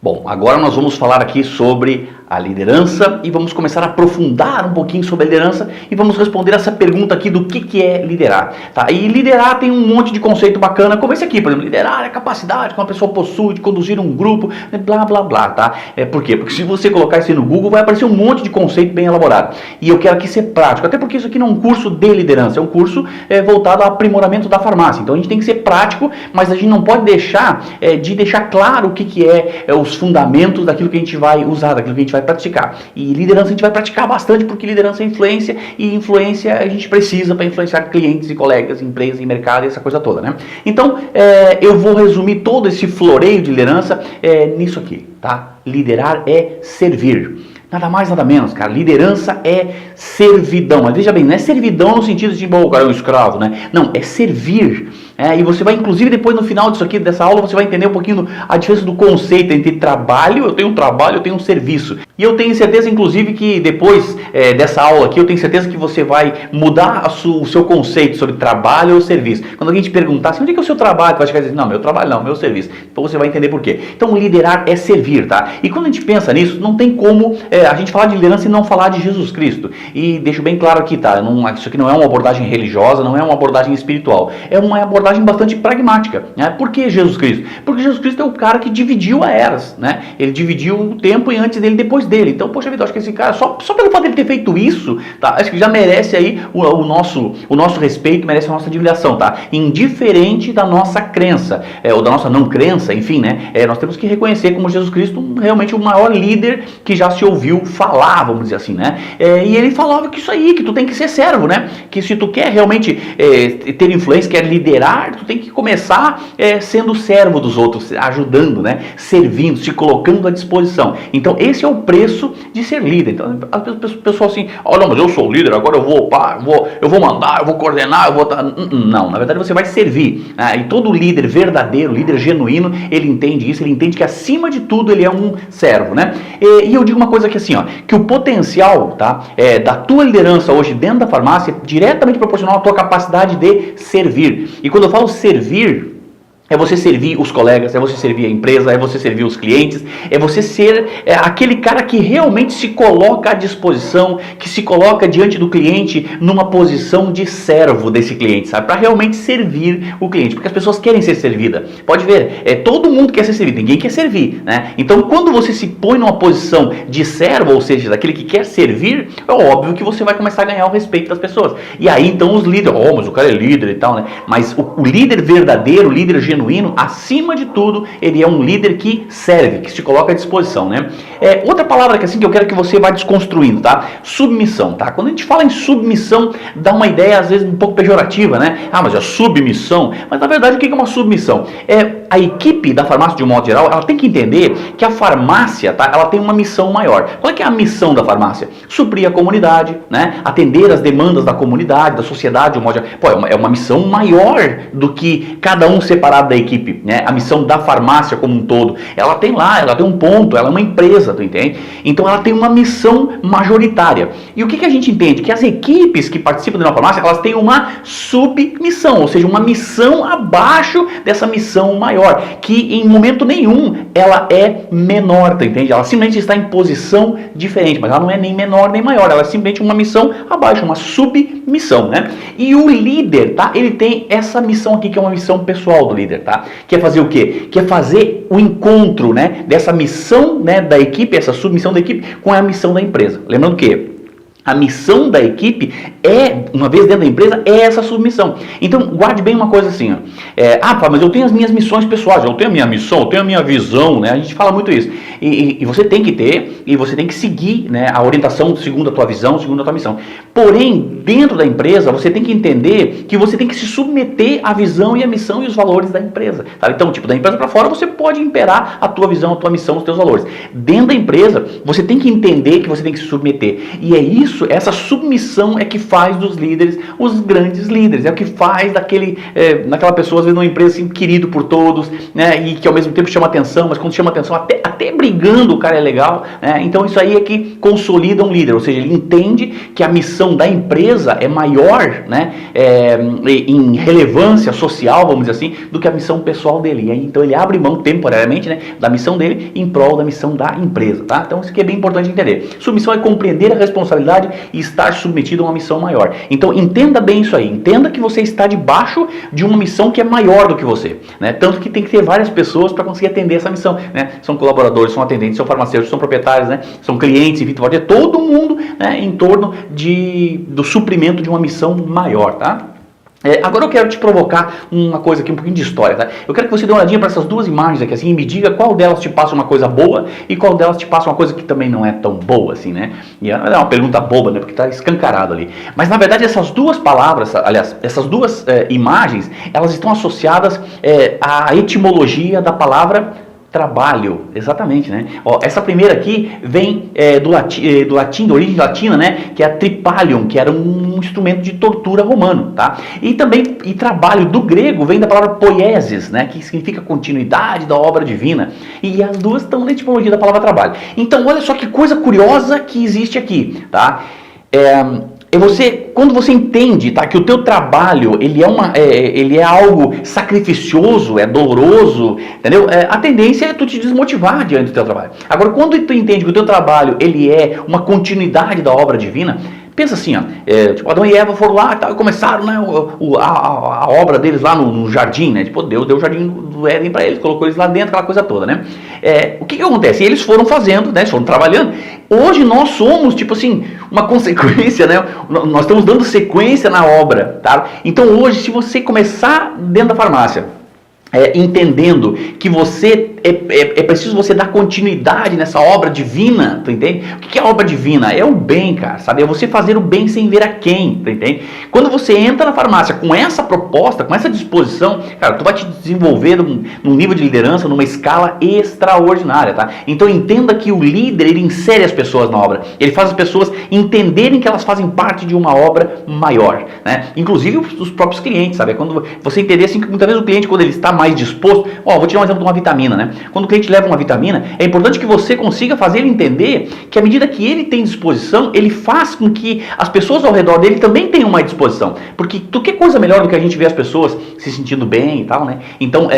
Bom, agora nós vamos falar aqui sobre a liderança e vamos começar a aprofundar um pouquinho sobre a liderança e vamos responder essa pergunta aqui do que é liderar, tá? E liderar tem um monte de conceito bacana, como esse aqui, por exemplo, liderar é a capacidade que uma pessoa possui de conduzir um grupo, blá blá blá, tá? Por quê? Porque se você colocar isso aí no Google vai aparecer um monte de conceito bem elaborado e eu quero aqui ser prático, até porque isso aqui não é um curso de liderança, é um curso voltado ao aprimoramento da farmácia, então a gente tem que ser prático, mas a gente não pode deixar de deixar claro o que é os fundamentos daquilo que a gente vai usar, daquilo que a gente vai praticar. E liderança a gente vai praticar bastante porque liderança é influência e influência a gente precisa para influenciar clientes e colegas, empresas e mercado e essa coisa toda, né? Então, eu vou resumir todo esse floreio de liderança nisso aqui, tá? Liderar é servir. Nada mais, nada menos, cara. Liderança é servidão. Mas veja bem, não é servidão no sentido de, bom, o cara é um escravo, né? Não, é servir. E você vai, inclusive, depois no final disso aqui, dessa aula, você vai entender um pouquinho a diferença do conceito entre trabalho, eu tenho um serviço. E eu tenho certeza, inclusive, que depois dessa aula aqui, eu tenho certeza que você vai mudar o seu conceito sobre trabalho ou serviço. Quando alguém te perguntar assim, onde é que é o seu trabalho? Você vai chegar e dizer, não, meu trabalho não, meu serviço. Então você vai entender por quê. Então liderar é servir, tá? E quando a gente pensa nisso, não tem como a gente falar de liderança e não falar de Jesus Cristo. E deixo bem claro aqui, tá? Isso aqui não é uma abordagem religiosa, não é uma abordagem espiritual. É uma abordagem bastante pragmática, né? Por que Jesus Cristo? Porque Jesus Cristo é o cara que dividiu a eras, né? Ele dividiu o tempo e antes dele e depois dele. Então, poxa vida, eu acho que esse cara, só pelo fato de ele ter feito isso, tá? Acho que já merece aí o nosso respeito, merece a nossa admiração, tá? Indiferente da nossa crença, ou da nossa não crença, enfim, né? Nós temos que reconhecer como Jesus Cristo realmente o maior líder que já se ouviu falar, vamos dizer assim, né? E ele falava que isso aí, que tu tem que ser servo, né? Que se tu quer realmente ter influência, quer liderar, tu tem que começar sendo servo dos outros, ajudando, né? Servindo, se colocando à disposição. Então esse é o preço de ser líder. Então as pessoas assim, não, mas eu sou líder, agora eu vou mandar, eu vou coordenar, eu vou... Não, na verdade você vai servir. E todo líder verdadeiro, líder genuíno, ele entende isso, ele entende que acima de tudo ele é um servo, né? E eu digo uma coisa aqui assim, que o potencial, tá, da tua liderança hoje dentro da farmácia é diretamente proporcional à tua capacidade de servir. E quando eu falo servir, é você servir os colegas, é você servir a empresa, é você servir os clientes, é você ser aquele cara que realmente se coloca à disposição, que se coloca diante do cliente numa posição de servo desse cliente, sabe? Para realmente servir o cliente, porque as pessoas querem ser servidas. Pode ver, todo mundo quer ser servido, ninguém quer servir, né? Então, quando você se põe numa posição de servo, ou seja, daquele que quer servir, é óbvio que você vai começar a ganhar o respeito das pessoas. E aí, então, os líderes, mas o cara é líder e tal, né? Mas o líder verdadeiro, o líder genuíno, acima de tudo, ele é um líder que serve, que se coloca à disposição, né? Outra palavra que assim que eu quero que você vá desconstruindo, tá? Submissão, tá? Quando a gente fala em submissão, dá uma ideia às vezes um pouco pejorativa, né? Mas é submissão. Mas na verdade o que é uma submissão? A equipe da farmácia de um modo geral, ela tem que entender que a farmácia, tá? Ela tem uma missão maior. Qual é que é a missão da farmácia? Suprir a comunidade, né? Atender as demandas da comunidade, da sociedade de um modo geral. Pô, é uma missão maior do que cada um separado da equipe, né? A missão da farmácia como um todo. Ela tem um ponto, ela é uma empresa, tu entende? Então ela tem uma missão majoritária. E o que a gente entende? Que as equipes que participam de uma farmácia, elas têm uma submissão, ou seja, uma missão abaixo dessa missão maior, que em momento nenhum ela é menor, tu entende? Ela simplesmente está em posição diferente, mas ela não é nem menor nem maior, ela é simplesmente uma missão abaixo, uma submissão, né? E o líder, tá? Ele tem essa missão aqui, que é uma missão pessoal do líder, tá? Que é fazer o quê? Que é fazer o encontro, né, dessa missão, né, da equipe, essa submissão da equipe com a missão da empresa. Lembrando que a missão da equipe uma vez dentro da empresa, é essa submissão. Então, guarde bem uma coisa assim, mas eu tenho as minhas missões pessoais, eu tenho a minha missão, eu tenho a minha visão, né? A gente fala muito isso. E você tem que ter, e você tem que seguir, né, a orientação segundo a tua visão, segundo a tua missão. Porém, dentro da empresa, você tem que entender que você tem que se submeter à visão e à missão e os valores da empresa. Tá? Então, da empresa para fora, você pode imperar a tua visão, a tua missão, os teus valores. Dentro da empresa, você tem que entender que você tem que se submeter. E é isso, essa submissão é que faz dos líderes os grandes líderes. É o que faz daquela pessoa, às vezes, numa empresa assim, querido por todos, né, e que ao mesmo tempo chama atenção, mas quando chama atenção, até até brigando o cara é legal, né? Então isso aí é que consolida um líder, ou seja, ele entende que a missão da empresa é maior, né, em relevância social, vamos dizer assim, do que a missão pessoal dele. E aí, então ele abre mão temporariamente, né, da missão dele em prol da missão da empresa, tá? Então isso aqui é bem importante entender. Sua missão é compreender a responsabilidade e estar submetido a uma missão maior. Então entenda bem isso aí, entenda que você está debaixo de uma missão que é maior do que você, né? Tanto que tem que ter várias pessoas para conseguir atender essa missão, né? São colaboradores, são atendentes, são farmacêuticos, são proprietários, né? São clientes, enfim, pode ter todo mundo, né, em torno do suprimento de uma missão maior, tá? Agora eu quero te provocar uma coisa aqui, um pouquinho de história, tá? Eu quero que você dê uma olhadinha para essas duas imagens aqui, assim, e me diga qual delas te passa uma coisa boa e qual delas te passa uma coisa que também não é tão boa, assim, né? E é uma pergunta boba, né? Porque tá escancarado ali. Mas na verdade essas duas palavras, aliás, essas duas imagens, elas estão associadas à etimologia da palavra trabalho, exatamente, né? Ó, essa primeira aqui vem do latim, da origem latina, né? Que é a tripalium, que era um instrumento de tortura romano, tá? E também, trabalho do grego vem da palavra poiesis, né? Que significa continuidade da obra divina. E as duas estão na etimologia da palavra trabalho. Então, olha só que coisa curiosa que existe aqui, tá? Quando você entende, tá, que o teu trabalho ele é algo sacrificioso, é doloroso, entendeu? A tendência é tu te desmotivar diante do teu trabalho. Agora, quando tu entende que o teu trabalho ele é uma continuidade da obra divina, pensa assim, ó, tipo, Adão e Eva foram lá e começaram, né, a obra deles lá no jardim, né? Tipo, Deus deu o jardim do Éden para eles, colocou eles lá dentro, aquela coisa toda, né? O que acontece? Eles foram fazendo, né? Eles foram trabalhando. Hoje nós somos, tipo assim, uma consequência, né? Nós estamos dando sequência na obra, tá? Então hoje, se você começar dentro da farmácia, entendendo que você é preciso você dar continuidade nessa obra divina, tu entende? O que é obra divina? É o bem, cara, sabe? É você fazer o bem sem ver a quem, tu entende? Quando você entra na farmácia com essa proposta, com essa disposição, cara, tu vai te desenvolver num nível de liderança, numa escala extraordinária, tá? Então entenda que o líder, ele insere as pessoas na obra, ele faz as pessoas entenderem que elas fazem parte de uma obra maior, né? Inclusive os próprios clientes, sabe? Quando você entender assim, que muitas vezes o cliente, quando ele está mais disposto, vou te dar um exemplo de uma vitamina, né? Quando o cliente leva uma vitamina, é importante que você consiga fazer ele entender que à medida que ele tem disposição, ele faz com que as pessoas ao redor dele também tenham uma disposição. Porque que coisa melhor do que a gente ver as pessoas se sentindo bem e tal, né? Então,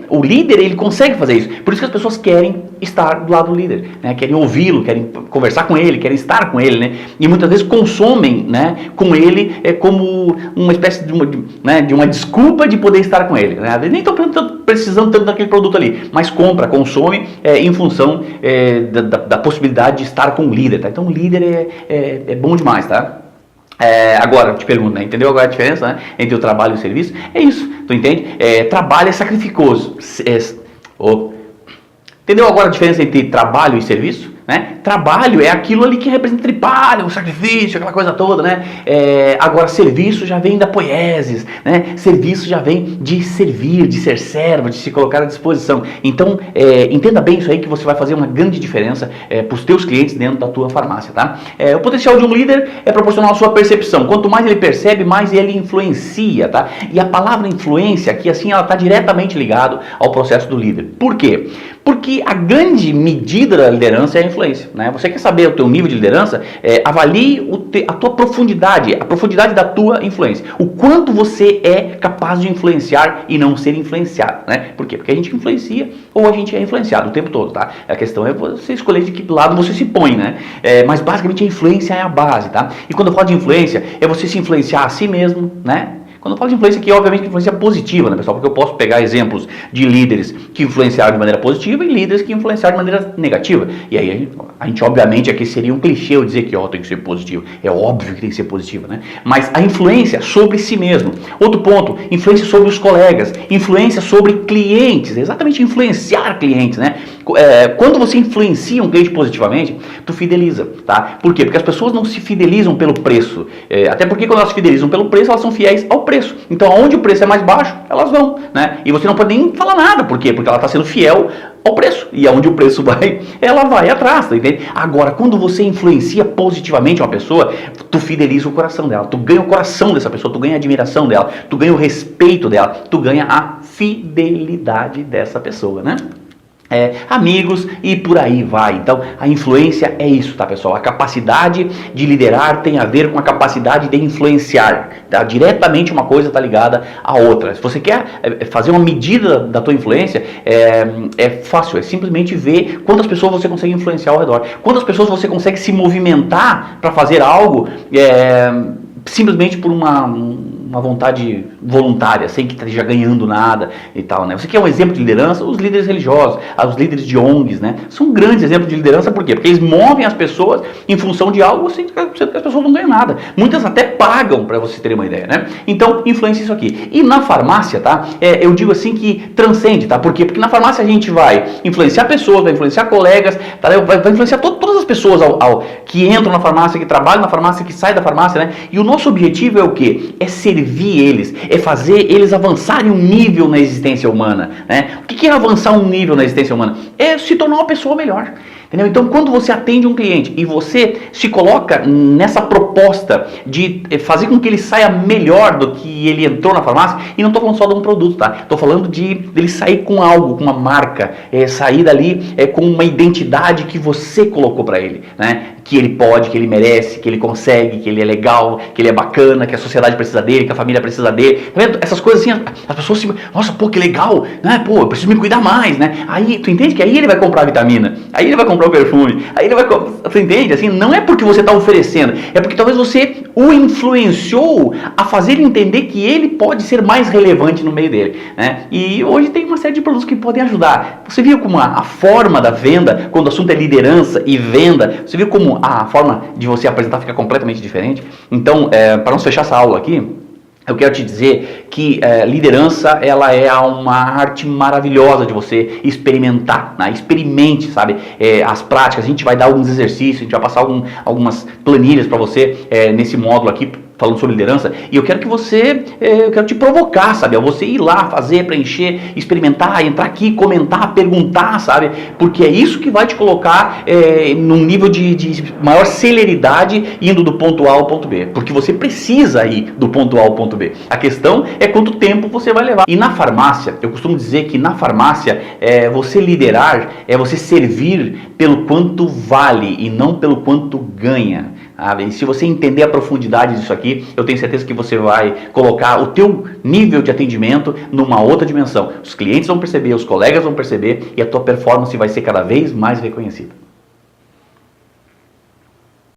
o líder, ele consegue fazer isso. Por isso que as pessoas querem estar do lado do líder, né? Querem ouvi-lo, querem conversar com ele, querem estar com ele, né? E muitas vezes consomem, né, com ele como uma espécie de uma desculpa de poder estar com ele, né? Nem estão precisando tanto daquele produto ali, mas consome em função da possibilidade de estar com o líder, tá? Então o líder é bom demais, tá? Agora, eu te pergunto, né? Entendeu agora a diferença, né, entre o trabalho e o serviço? É isso, tu entende? Trabalho é sacrificoso. Entendeu agora a diferença entre trabalho e serviço? Né? Trabalho é aquilo ali que representa tripalho, o sacrifício, aquela coisa toda, né? Agora serviço já vem da poiesis, né? Serviço já vem de servir, de ser servo, de se colocar à disposição. Então, entenda bem isso aí, que você vai fazer uma grande diferença para os teus clientes dentro da tua farmácia, tá? O potencial de um líder é proporcional à sua percepção. Quanto mais ele percebe, mais ele influencia, tá? E a palavra influência aqui, assim, ela está diretamente ligada ao processo do líder. Por quê? Porque a grande medida da liderança é a influência, né? Você quer saber o teu nível de liderança? Avalie a tua profundidade, a profundidade da tua influência. O quanto você é capaz de influenciar e não ser influenciado, né? Por quê? Porque a gente influencia ou a gente é influenciado o tempo todo, tá? A questão é você escolher de que lado você se põe, né? Mas basicamente a influência é a base, tá? E quando eu falo de influência, é você se influenciar a si mesmo, né? Quando eu falo de influência aqui, obviamente influência positiva, né, pessoal? Porque eu posso pegar exemplos de líderes que influenciaram de maneira positiva e líderes que influenciaram de maneira negativa. E aí a gente obviamente aqui seria um clichê eu dizer que tem que ser positivo. É óbvio que tem que ser positiva, né? Mas a influência sobre si mesmo. Outro ponto, influência sobre os colegas, influência sobre clientes, exatamente influenciar clientes, né? Quando você influencia um cliente positivamente, tu fideliza, tá? Por quê? Porque as pessoas não se fidelizam pelo preço. Até porque quando elas se fidelizam pelo preço, elas são fiéis ao preço. Então, onde o preço é mais baixo, elas vão, né? E você não pode nem falar nada. Por quê? Porque ela está sendo fiel ao preço. E aonde o preço vai, ela vai atrás, tá entendendo? Agora, quando você influencia positivamente uma pessoa, tu fideliza o coração dela. Tu ganha o coração dessa pessoa, tu ganha a admiração dela, tu ganha o respeito dela, tu ganha a fidelidade dessa pessoa, né? amigos e por aí vai. Então a influência é isso, tá, pessoal? A capacidade de liderar tem a ver com a capacidade de influenciar, tá? Diretamente uma coisa está ligada à outra. Se você quer fazer uma medida da tua influência, é fácil, é simplesmente ver quantas pessoas você consegue influenciar ao redor, quantas pessoas você consegue se movimentar para fazer algo simplesmente por uma vontade voluntária, sem que esteja ganhando nada e tal, né? Você quer um exemplo de liderança? Os líderes religiosos, os líderes de ONGs, né? São grandes exemplos de liderança, por quê? Porque eles movem as pessoas em função de algo sem que as pessoas não ganham nada. Muitas até pagam, para você ter uma ideia, né? Então, influencia isso aqui. E na farmácia, tá? Eu digo assim que transcende, tá? Por quê? Porque na farmácia a gente vai influenciar pessoas, vai influenciar colegas, tá? Vai influenciar todas as pessoas que entram na farmácia, que trabalham na farmácia, que saem da farmácia, né? E o nosso objetivo é o quê? É servir eles, é fazer eles avançarem um nível na existência humana, né? O que é avançar um nível na existência humana? É se tornar uma pessoa melhor. Entendeu? Então, quando você atende um cliente e você se coloca nessa proposta de fazer com que ele saia melhor do que ele entrou na farmácia, e não estou falando só de um produto, tá? Estou falando dele sair com algo, com uma marca, sair dali com uma identidade que você colocou para ele, né? Que ele pode, que ele merece, que ele consegue, que ele é legal, que ele é bacana, que a sociedade precisa dele, que a família precisa dele. Tá vendo? Essas coisas assim, as pessoas se... Nossa, pô, que legal, né? Pô, eu preciso me cuidar mais, né? Aí, tu entende que aí ele vai comprar a vitamina, aí ele vai comprar o perfume, aí ele vai... Tu entende? Assim, não é porque você está oferecendo, é porque talvez você o influenciou a fazer ele entender que ele pode ser mais relevante no meio dele, né? E hoje tem uma série de produtos que podem ajudar. Você viu como a forma da venda, quando o assunto é liderança e venda, você viu como a forma de você apresentar fica completamente diferente? Então, para não fechar essa aula aqui, eu quero te dizer que liderança, ela é uma arte maravilhosa de você experimentar, né? Experimente, sabe, as práticas. A gente vai dar alguns exercícios, a gente vai passar algumas planilhas para você nesse módulo aqui, falando sobre liderança, e eu quero que eu quero te provocar, sabe, a você ir lá, fazer, preencher, experimentar, entrar aqui, comentar, perguntar, sabe, porque é isso que vai te colocar num nível de maior celeridade indo do ponto A ao ponto B, porque você precisa ir do ponto A ao ponto B. A questão é quanto tempo você vai levar. E na farmácia, eu costumo dizer que na farmácia, você liderar é você servir pelo quanto vale e não pelo quanto ganha. E se você entender a profundidade disso aqui, eu tenho certeza que você vai colocar o teu nível de atendimento numa outra dimensão. Os clientes vão perceber, os colegas vão perceber e a tua performance vai ser cada vez mais reconhecida.